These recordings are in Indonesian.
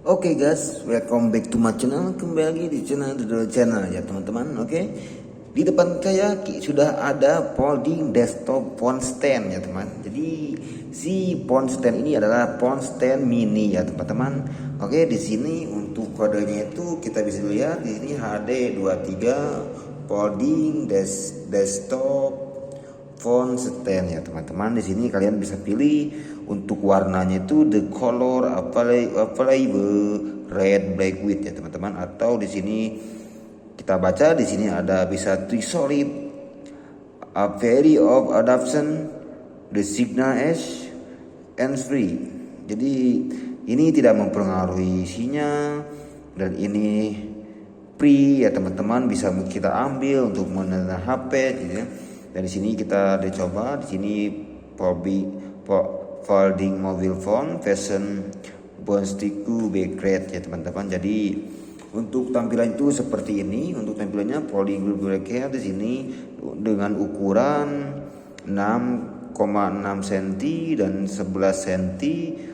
Oke guys, welcome back to my channel. Kembali lagi di channel ya teman-teman. Oke, di depan saya sudah ada folding desktop phone stand ya teman. Jadi si phone stand ini adalah phone stand mini ya teman-teman. Oke, di sini untuk kodenya itu kita bisa lihat di sini HD23 folding desktop phone stand ya teman-teman. Di sini kalian bisa pilih untuk warnanya itu the color available red, black, white ya teman-teman. Atau di sini kita baca di sini ada bisa solid, a very of adoption, the signal edge and free. Jadi ini tidak mempengaruhi isinya dan ini free ya teman-teman, bisa kita ambil untuk menekan HP gitu ya. Dan di sini kita dicoba di sini folding mobile phone version Bonstiku Backgrade ya teman-teman. Jadi untuk tampilan itu seperti ini. Untuk tampilannya folding Backgrade di sini dengan ukuran 6,6 cm dan 11 cm.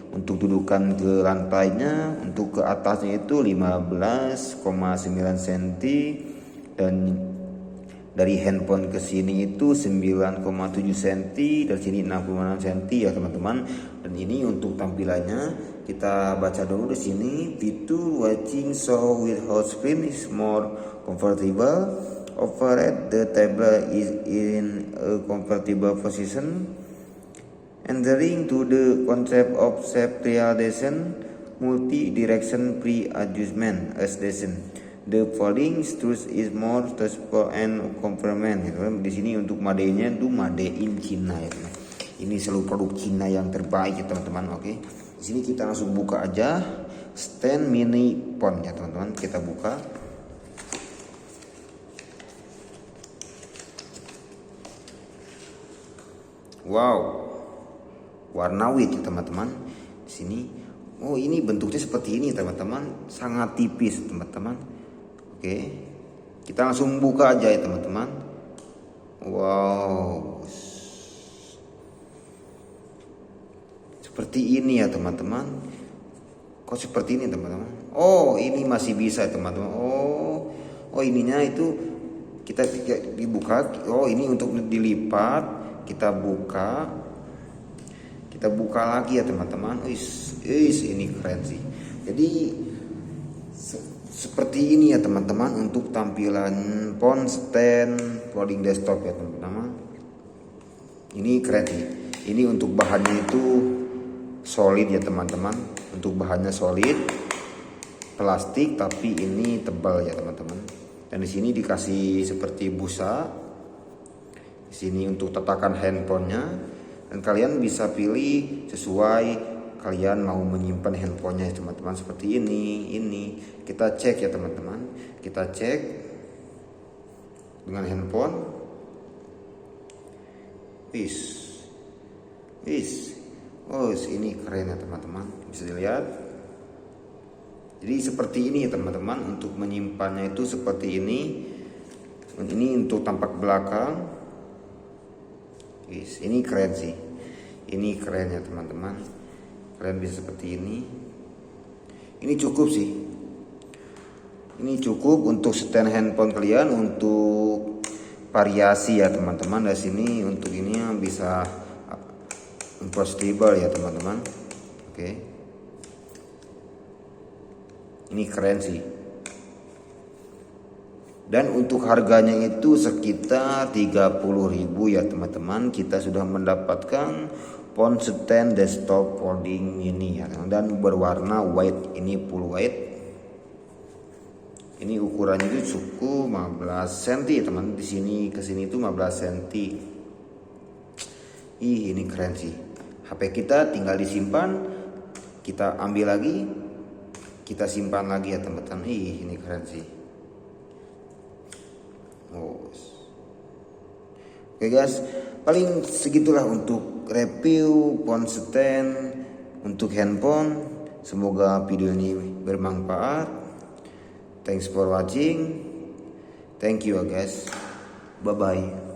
Untuk dudukan ke lantainya, untuk ke atasnya itu 15,9 cm dan dari handphone ke sini itu 9,7 cm, dari sini 66 cm ya teman-teman. Dan ini untuk tampilannya kita baca dulu di sini. Fitur watching show with hot screen is more comfortable. Overhead the table is in a comfortable position. Entering to the concept of shape realization, multi-direction pre-adjustment station. The folding structure is more stable and complement. Di sini untuk madenya itu made in China ya teman. Ini seluruh produk Cina yang terbaik ya teman-teman. Oke. Di sini kita langsung buka aja stand mini phone ya teman-teman. Kita buka. Wow. Warna white ya teman-teman. Di sini oh ini bentuknya seperti ini teman-teman. Sangat tipis teman-teman. Oke, kita langsung buka aja ya teman-teman. Wow, seperti ini ya teman-teman. Kok seperti ini teman-teman? Oh, ini masih bisa teman-teman. Oh ininya itu kita dibuka. Oh ini untuk dilipat. Kita buka lagi ya teman-teman. Ini keren sih. Jadi seperti ini ya teman-teman untuk tampilan phone stand folding desktop ya teman-teman. Ini keren sih. Ini untuk bahannya itu solid ya teman-teman. Untuk bahannya solid plastik tapi ini tebal ya teman-teman. Dan di sini dikasih seperti busa. Di sini untuk tatakan handphonenya. Dan kalian bisa pilih sesuai kalian mau menyimpan handphonenya teman-teman seperti ini. Kita cek ya teman-teman. Kita cek dengan handphone. Oh ini keren ya teman-teman. Bisa dilihat. Jadi seperti ini ya teman-teman. Untuk menyimpannya itu seperti ini. Ini untuk tampak belakang. Ini keren sih. Ini keren ya teman-teman. Kalian bisa seperti ini. Ini cukup sih. Ini cukup untuk stand handphone kalian untuk variasi ya teman-teman. Dari sini untuk ini bisa impossible ya teman-teman. Oke. Ini keren sih. Dan untuk harganya itu sekitar 30.000 ya teman-teman. Kita sudah mendapatkan phone stand desktop folding ini ya, dan berwarna white. Ini full white. Ini ukurannya itu cukup 15 cm teman. Di sini ke sini itu 15 cm. Ini keren sih. HP kita tinggal disimpan, kita ambil lagi, kita simpan lagi ya teman-teman. Ini keren sih. Oke guys, paling segitulah untuk review phone stand untuk handphone. Semoga video ini bermanfaat. Thanks for watching. Thank you guys. Bye bye.